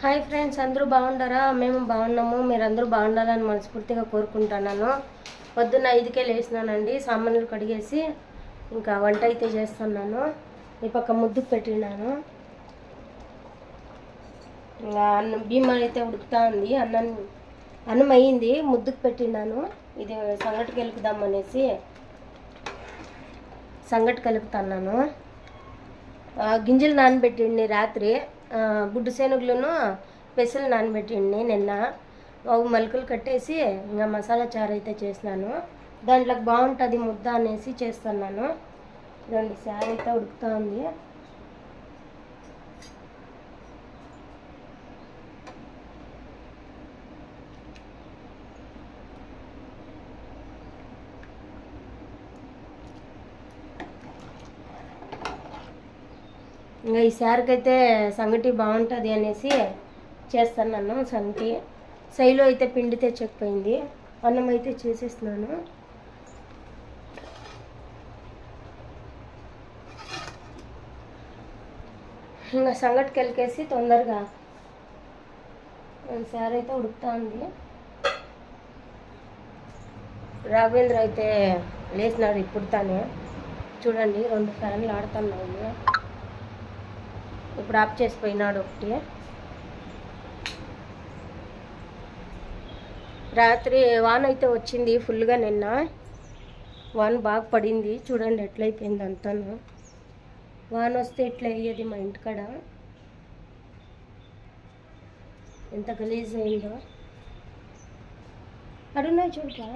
Hi friends, అందరూ బాగుంటారా? మేము బాగున్నాము. మీరందరూ బాగుండాలని మనస్ఫూర్తిగా కోరుకుంటున్నాను. పొద్దున్న 5కే లేచినానండి. సామాన్లు కడిగేసి ఇంకా వంట అయితే చేస్తున్నాను. ఈ పక్క ముద్దుకు పెట్టినాను. ఇంకా అన్నం బియ్యం అయితే ఉడుకుతా ఉంది. అన్నం అయ్యింది, ముద్దుకు పెట్టినాను. ఇది సంగటి కలుపుదామనేసి సంగటి కలుపుతున్నాను. గింజలు నానబెట్టిండి రాత్రి. బుడ్డు శనగలను పెసలు నానబెట్టిండి నిన్న. మలుకలు కట్టేసి ఇంకా మసాలా చారు అయితే చేసినాను. దాంట్లోకి బాగుంటుంది ముద్ద అనేసి చేస్తున్నాను. రెండు చారు అయితే ఉడుకుతూ ఉంది. ఇంకా ఈ సారికైతే సంగటి బాగుంటుంది అనేసి చేస్తున్నాను. సంగటి శైలు అయితే పిండి తెచ్చకపోయింది. అన్నం అయితే చేసేస్తున్నాను. ఇంకా సంగటి కలికేసి తొందరగా సారి అయితే ఉడుకుతా ఉంది. రాఘవేంద్ర అయితే లేచినాడు ఇప్పుడు తానే. చూడండి, 2 ఫ్యాన్లు ఆడుతున్నాయి. ఇప్పుడు ఆఫ్ చేసిపోయినాడు ఒకటి. రాత్రి వాన అయితే వచ్చింది ఫుల్గా. నిన్న వాన బాగా పడింది. చూడండి ఎట్లయిపోయింది అంతాను. వాన వస్తే ఎట్లా అయ్యేది మా ఇంటికాడ. ఎంత గలీజ్ అయిందో. అడున్నాయి చూడకా,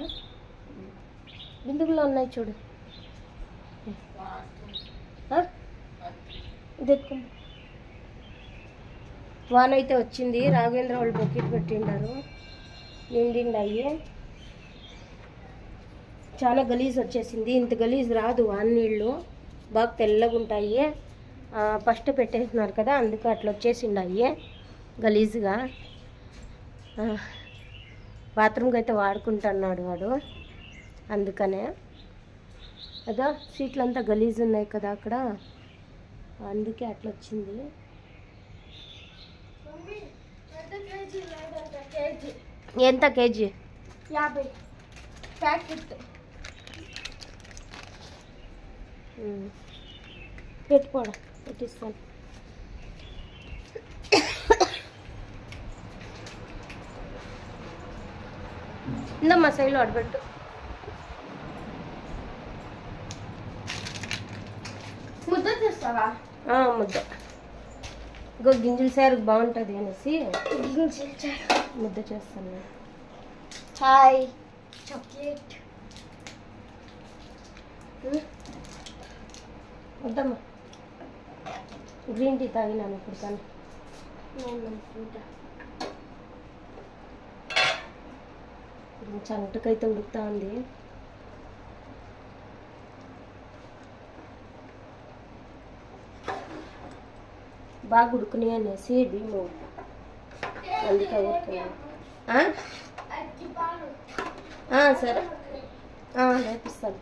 బిందుగులో ఉన్నాయి చూడు. ఇది ఎత్తుకో. వాన అయితే వచ్చింది. రాఘవేంద్ర వాళ్ళు బకెట్ పెట్టిండారు. నిండిండాయి. చాలా గలీజ్ వచ్చేసింది. ఇంత గలీజ్ రాదు వాన నీళ్ళు. బాగా తెల్లగా ఉంటాయి. ఫస్ట్ పెట్టేసినారు కదా, అందుకే అట్లా వచ్చేసిండాయి గలీజ్గా. బాత్రూమ్కి అయితే వాడుకుంటున్నాడు వాడు. అందుకనే అదా సీట్లు అంతా గలీజ్ ఉన్నాయి కదా అక్కడ, అందుకే అట్లా వచ్చింది. ఎంత కేజీ? 50 ప్యాకెట్. పెట్టుకోడా, పెట్టిస్తాను. ఇందమ్మా సైలో అడబెట్టు. ముద్ద చేస్తావా? ముద్ద. ఇంకో గింజల సారు బాగుంటుంది అనేసి ముద్ద చేస్తాను. చాయ్, చాక్లెట్ వద్దమ్మా. గ్రీన్ టీ తాగినాను ఇప్పుడు. కానీ సంగటికైతే ఉడుకుతా ఉంది. బాగా ఉడుకుని అనేసి బియ్యము, అందుకే ఉడుకున్నాను. సరే నేర్పిస్తాను.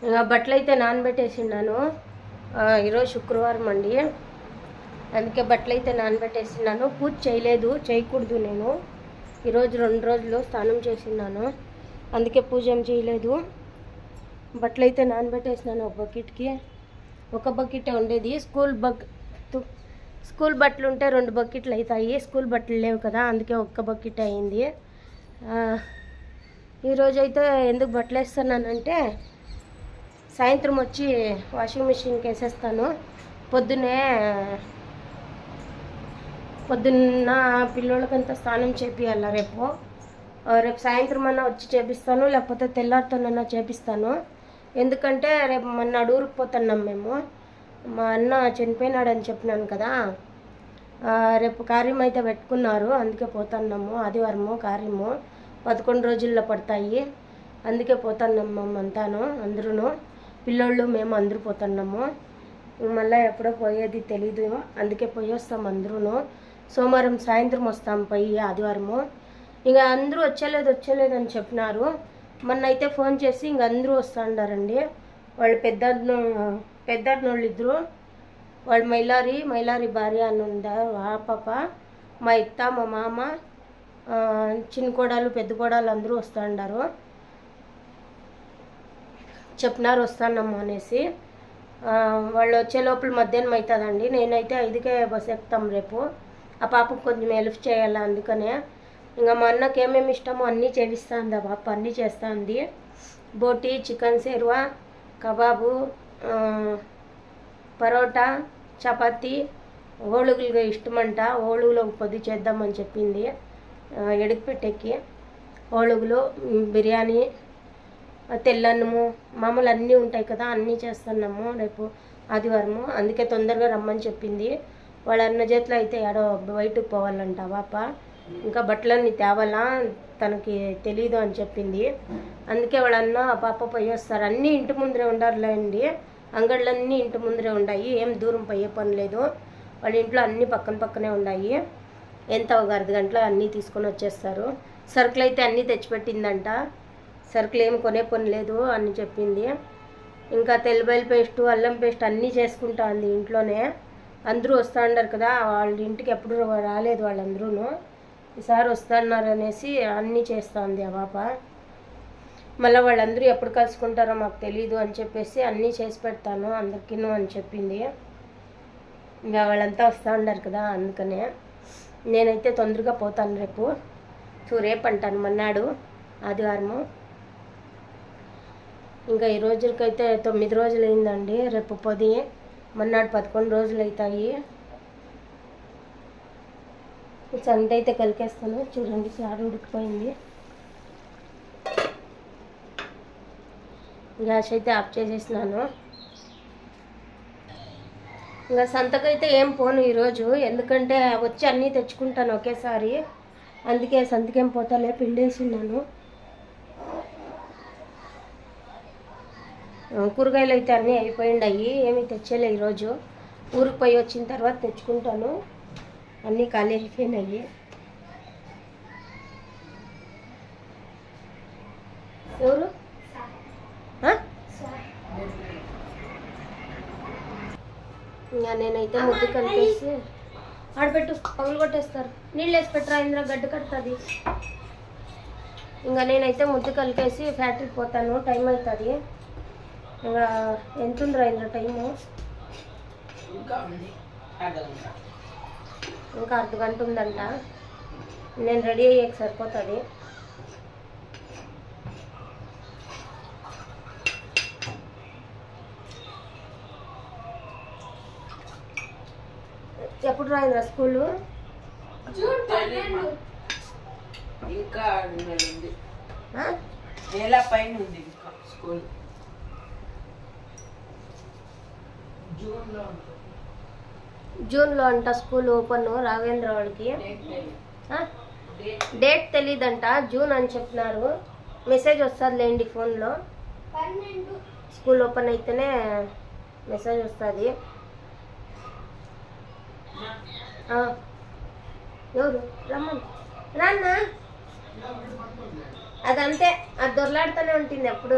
ఇంకా బట్టలు అయితే నానబెట్టేసిన్నాను. ఈరోజు శుక్రవారం అండి, అందుకే బట్టలు అయితే నానబెట్టేసిన్నాను. పూజ చేయలేదు, చేయకూడదు. నేను ఈరోజు 2 రోజులు స్నానం చేసిన్నాను, అందుకే పూజ ఏం చేయలేదు. బట్టలు అయితే నానబెట్టేసినాను. ఒక బకెట్కి. ఒక బకెటే ఉండేది. స్కూల్ బట్టలు ఉంటే 2 బకెట్లు అవుతాయి. స్కూల్ బట్టలు లేవు కదా, అందుకే ఒక్క బకెట్ అయింది. ఈరోజైతే ఎందుకు బట్టలు వేస్తున్నానంటే, సాయంత్రం వచ్చి వాషింగ్ మిషన్కి వేసేస్తాను. పొద్దున్న పిల్లోళ్ళకంతా స్నానం చేపియాల. రేపు సాయంత్రం అన్నా వచ్చి చేపిస్తాను, లేకపోతే తెల్లారితోనన్నా చేపిస్తాను. ఎందుకంటే రేపు మొన్న ఊరికి పోతున్నాం మేము. మా అన్న చనిపోయినాడని చెప్పినాను కదా, రేపు కార్యం అయితే పెట్టుకున్నారు, అందుకే పోతున్నాము. ఆదివారము కార్యము 11 రోజుల్లో పడతాయి, అందుకే పోతున్నాం మేమంతాను. అందరూ పిల్లోళ్ళు మేము అందరూ పోతున్నాము. మళ్ళీ ఎప్పుడో పోయేది తెలీదు, అందుకే పోయి వస్తాం అందరూ. సోమవారం సాయంత్రం వస్తాం పోయి, ఆదివారము. ఇంకా అందరూ వచ్చేలేదని చెప్పినారు. మొన్న అయితే ఫోన్ చేసి ఇంక అందరూ వస్తూ ఉండారండి. వాళ్ళు పెద్దన్నోళ్ళు ఇద్దరు వాళ్ళు మైలారి భార్య అని ఉందా ఆ పాప, మా అత్త, మా మామ, చిన్న కోడలు, పెద్ద కోడలు అందరూ వస్తూ ఉన్నారు. చెప్పినారు వస్తానమ్మ అనేసి. వాళ్ళు వచ్చే లోపల మధ్యాహ్నం అవుతుందండి. నేనైతే 5కే బస్సు ఎక్కుతాం రేపు. ఆ పాపకు కొంచెం హెల్ప్ చేయాలి, అందుకనే. ఇంకా మా అన్నకి ఏమేమి ఇష్టమో అన్నీ చేపిస్తుంది ఆ పాప, అన్నీ చేస్తుంది. బోటి, చికెన్ సేర్వా, కబాబు, పరోటా, చపాతీ, ఓళుగులుగా ఇష్టమంట. ఓళుగులో పొద్దు చేద్దామని చెప్పింది. ఎడికి పెట్టెక్కి ఓళుగులు, బిర్యానీ, తెల్లన్నము, మామూలు అన్నీ ఉంటాయి కదా, అన్నీ చేస్తున్నాము రేపు ఆదివారము. అందుకే తొందరగా రమ్మని చెప్పింది. వాళ్ళ అన్న చేతిలో అయితే ఏడో బయటకు పోవాలంట పాప. ఇంకా బట్టలన్నీ తేవాలా, తనకి తెలీదు అని చెప్పింది. అందుకే వాళ్ళ అన్న పాప పోయి వస్తారు. అన్నీ ఇంటి ముందరే ఉండాలండి, అంగళ్ళన్నీ ఇంటి ముందరే ఉన్నాయి. ఏం దూరం పోయే పని లేదు. వాళ్ళ ఇంట్లో అన్నీ పక్కనే ఉన్నాయి. ఎంత ఒక అర్ధ గంటలో అన్నీ తీసుకొని వచ్చేస్తారు. సరుకులు అయితే అన్నీ తెచ్చిపెట్టిందంట. సరుకులు ఏం కొనే పని లేదు అని చెప్పింది. ఇంకా తెల్లబయలు పేస్టు, అల్లం పేస్ట్ అన్నీ చేసుకుంటా ఉంది ఇంట్లోనే. అందరూ వస్తూ ఉన్నారు కదా, వాళ్ళ ఇంటికి ఎప్పుడు రాలేదు వాళ్ళందరూ. ఈసారి వస్తున్నారు అనేసి అన్నీ చేస్తూ ఉంది ఆ పాప. మళ్ళీ వాళ్ళందరూ ఎప్పుడు కలుసుకుంటారో మాకు తెలీదు అని చెప్పేసి అన్నీ చేసి పెడతాను అందరికీను అని చెప్పింది. ఇంకా వాళ్ళంతా వస్తూ ఉన్నారు కదా, అందుకనే. నేనైతే తొందరగా పోతాను రేపు. రేపు అంటాను, మన్నాడు ఆదివారము. ఇంకా ఈ రోజులకైతే 9 రోజులు అయిందండి. రేపు 10, మన్నాడు 11 రోజులు అవుతాయి. సంగటి అయితే కలికేస్తాను. చూడండి చారు ఉడికిపోయింది. గ్యాస్ అయితే ఆఫ్ చేసేసినాను. ఇంకా సంతకైతే ఏం పోను ఈరోజు, ఎందుకంటే వచ్చి అన్నీ తెచ్చుకుంటాను ఒకేసారి. అందుకే సంతకేం పోతాలే, పిండేసిన్నాను. కూరగాయలు అయితే అన్నీ అయిపోయిండాయి, ఏమీ తెచ్చేలే ఈరోజు. ఊరికి పోయి వచ్చిన తర్వాత తెచ్చుకుంటాను. అన్నీ ఖాళీ అయిపోయినాయి. ఎవరు ఇంకా నేనైతే ముద్దు కలిపేసి ఆడపెట్టు, పగులు కొట్టేస్తారు. నీళ్ళు వేసి పెట్టరా ఇంద్ర, గడ్డ కడుతుంది. ఇంకా నేనైతే ముద్దు కలిపేసి ఫ్యాక్టరీకి పోతాను, టైం అవుతుంది. ఇంకా ఎంత ఉందిరా ఇంద్ర టైము? ఇంకా అర్ధ గంట ఉందంట. నేను రెడీ అయ్యాక సరిపోతుంది. ఎప్పుడు రాయిందిరా స్కూలు? ఇంకా నెల పైన ఉంది స్కూల్. జూన్లో అంట స్కూల్ ఓపెన్ రాఘవేంద్ర వాళ్ళకి. డేట్ తెలీదంట, జూన్ అని చెప్పినారు. మెసేజ్ వస్తుందిలేండి ఫోన్లో. స్కూల్ ఓపెన్ అయితేనే మెసేజ్ వస్తుంది. ఎవరు రమ్మని రాన్నా? అదంతే, అది దొరలాడుతూనే ఉంటుంది ఎప్పుడు.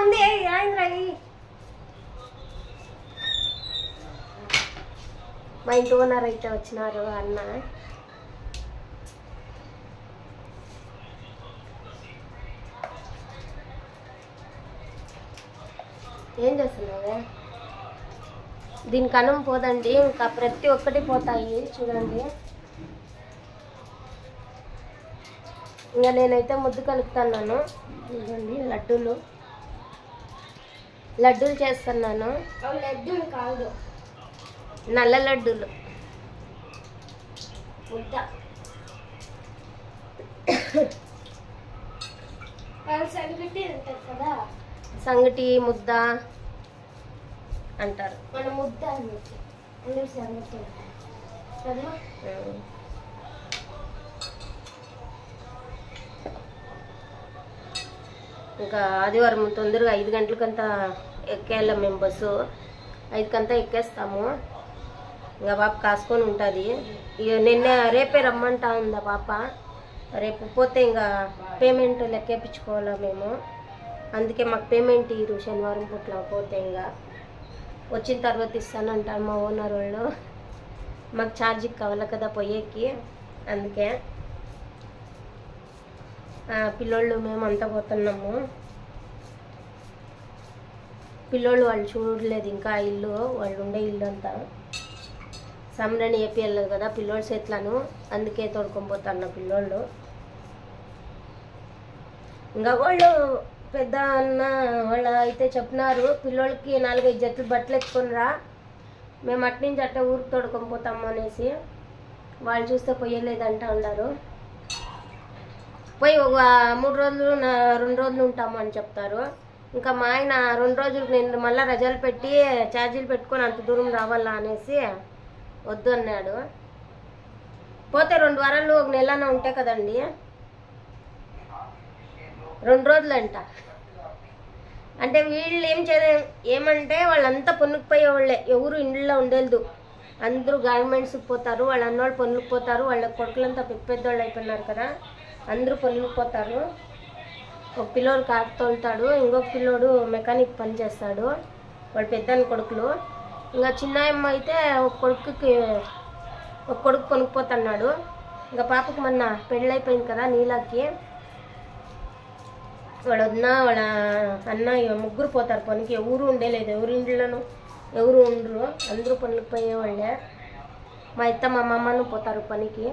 ఉంది రాయింద్రాయి. మా ఇంటి ఓనర్ అయితే వచ్చినారు అన్న. ఏం చేస్తున్నావే? దీనికి అన్నం పోదండి, ఇంకా ప్రతి ఒక్కటి పోతాయి చూడండి. ఇంకా నేనైతే ముద్దు కలుపుతున్నాను. చూడండి లడ్డూలు చేస్తున్నాను. లడ్డూలు కాదు, నల్ల లడ్డూలు. ముద్ద సంగటి అంటారు కదా, సంగటి ముద్ద అంటారు. మన ముద్ద అందరూ సంగటి కదా. ఇంకా ఆదివారం తొందరగా 5 గంటలకంతా ఎక్కేళ్ళం మేము. బస్సు 5కంతా ఎక్కేస్తాము. ఇంకా పాప కాసుకొని ఉంటుంది. ఇక రేపే రమ్మంటా ఉందా పాప. రేపు పోతే ఇంకా పేమెంట్ లెక్కేపించుకోవాలా మేము. అందుకే మాకు పేమెంట్ ఇరు శనివారం పూట్ల పోతే ఇంకా వచ్చిన తర్వాత ఇస్తానంటారు మా ఓనర్ వాళ్ళు. మాకు ఛార్జీకి కావాలి కదా పోయేకి, అందుకే పిల్లోళ్ళు మేము అంతా పోతున్నాము. పిల్లోళ్ళు వాళ్ళు చూడలేదు ఇంకా ఇల్లు, వాళ్ళు ఉండే ఇల్లు అంతా సమరని ఏపీఎల్ కదా పిల్లోళ్ళు చేతులను, అందుకే తోడుకొని పోతారు పిల్లోళ్ళు. ఇంకా వాళ్ళు పెద్ద అన్న వాళ్ళు అయితే చెప్పినారు పిల్లోళ్ళకి 4-5 జతలు బట్టలు ఎత్తుకొని రా, మేము అట్నుంచి అట్ట ఊరికి తోడుకొని పోతాము అనేసి. వాళ్ళు చూస్తే పోయలేదంట ఉన్నారు. పోయి ఒక 3 రోజులు 2 రోజులు ఉంటాము అని చెప్తారు. ఇంకా మా ఆయన 2 రోజులకు నేను మళ్ళీ రజాలు పెట్టి ఛార్జీలు పెట్టుకొని అంత దూరం రావాలా అనేసి వద్దు అన్నాడు. పోతే 2 వారాలు 1 నెలన ఉంటాయి కదండి, 2 రోజులు అంట. అంటే వీళ్ళు ఏమంటే వాళ్ళంతా పనులకు పోయేవాళ్ళే, ఎవరు ఇంట్లో ఉండేది, అందరూ గార్మెంట్స్కి పోతారు. వాళ్ళ అన్నోళ్ళు పనులకు పోతారు, వాళ్ళ కొడుకులంతా పెద్దోళ్ళు అయిపోయినారు కదా, అందరూ పనులకు పోతారు. ఒక పిల్లోడు కారు తోలుతాడు, ఇంకొక పిల్లోడు మెకానిక్ పని చేస్తాడు, వాళ్ళ పెద్దని కొడుకులు. ఇంకా చిన్నాయమ్మ అయితే ఒక కొడుకు కొనుక్కోతున్నాడు. ఇంకా పాపకు మొన్న పెళ్ళైపోయింది కదా నీలాకి, వాళ్ళ వదిన వాళ్ళ అన్న 3 పోతారు పనికి. ఎవరు ఉండేలేదు, ఎవరి ఇంట్లోనూ ఎవరు ఉండరు, అందరూ పనులకు పోయేవాళ్ళే. మా అత్త మా అమ్మను పోతారు పనికి,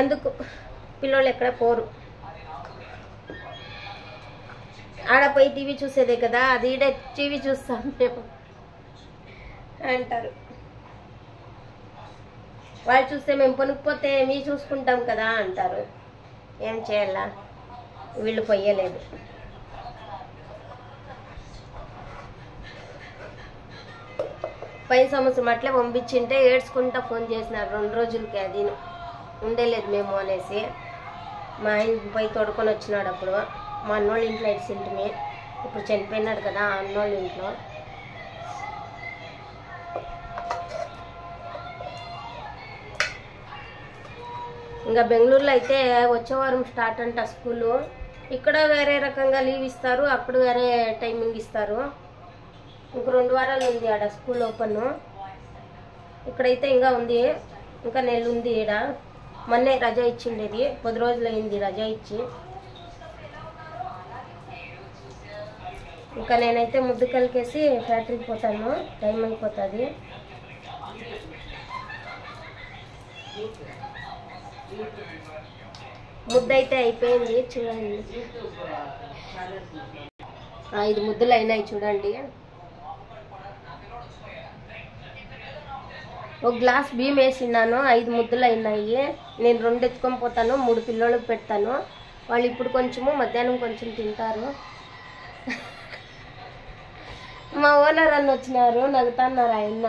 అందుకు పిల్లోళ్ళు ఎక్కడ పోరు. ఆడపోయి టీవీ చూసేదే కదా, అది ఈడే టీవీ చూస్తాం మేము అంటారు. వాళ్ళు చూస్తే మేము పనుకుపోతే మీ చూసుకుంటాం కదా అంటారు. ఏం చేయాలా, వీళ్ళు పొయ్యలేదు. పైన సంవత్సరం అట్లే పంపించింటే ఏడ్చుకుంటా ఫోన్ చేసినారు 2 రోజులకి, అది ఉండేలేదు మేము అనేసి. మా ఆయన పోయి తోడుకొని వచ్చినాడు. అప్పుడు మా అన్నోళ్ళ ఇంట్లో ఇడ్సింటిమి, ఇప్పుడు చనిపోయినాడు కదా అన్నోళ్ళ ఇంట్లో. ఇంకా బెంగళూరులో అయితే వచ్చే వారం స్టార్ట్ అంట స్కూలు. ఇక్కడ వేరే రకంగా లీవ్ ఇస్తారు, అప్పుడు వేరే టైమింగ్ ఇస్తారు. ఇంక 2 వారాలు ఉంది ఆడ స్కూల్ ఓపెన్. ఇక్కడైతే ఇంకా ఉంది, ఇంకా నెల ఉంది. ఈడ మొన్నే రజా ఇచ్చిండేది, 10 రోజులు అయింది రజా ఇచ్చి. ఇంకా నేనైతే ముద్దు కలికేసి ఫ్యాక్టరీకి పోతాను, టైం అయిపోతుంది. ముద్ద అయితే అయిపోయింది చూడండి, 5 ముద్దలు అయినాయి చూడండి. ఒక గ్లాస్ బియ్యం వేసినాను, 5 ముద్దలు అయినాయి. నేను 2 ఎత్తుకొని పోతాను, 3 పిల్లోళ్ళకి పెడతాను. వాళ్ళు ఇప్పుడు కొంచెము మధ్యాహ్నం కొంచెం తింటారు. మా ఓనర్ అన్న వచ్చినారు, నవ్వుతున్నారు ఆయన.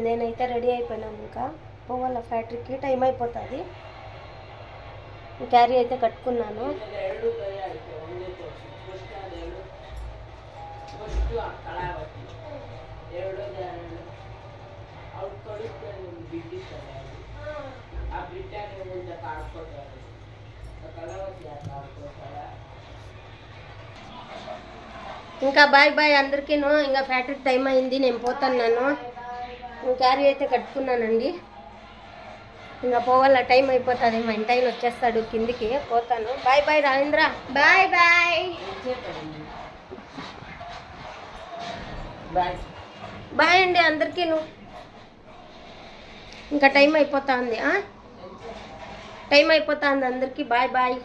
నేనైతే రెడీ అయిపోయినాను, ఇంకా పోవాల ఫ్యాక్టరీకి, టైం అయిపోతుంది. క్యారీ అయితే కట్టుకున్నాను. ఇంకా బాయ్ బాయ్ అందరికీను. ఇంకా ఫ్యాక్టరీకి టైం అయింది, నేను పోతున్నాను. క్యారీ అయితే కట్టుకున్నానండి, ఇంకా పోవాల, టైం అయిపోతుంది. మా ఇంటి ఆయన వచ్చేస్తాడు కిందికి, పోతాను. Bye bye Rajendra, bye bye bye అండి అందరికీను. ఇంకా టైం అయిపోతుంది, అందరికీ బాయ్ బాయ్.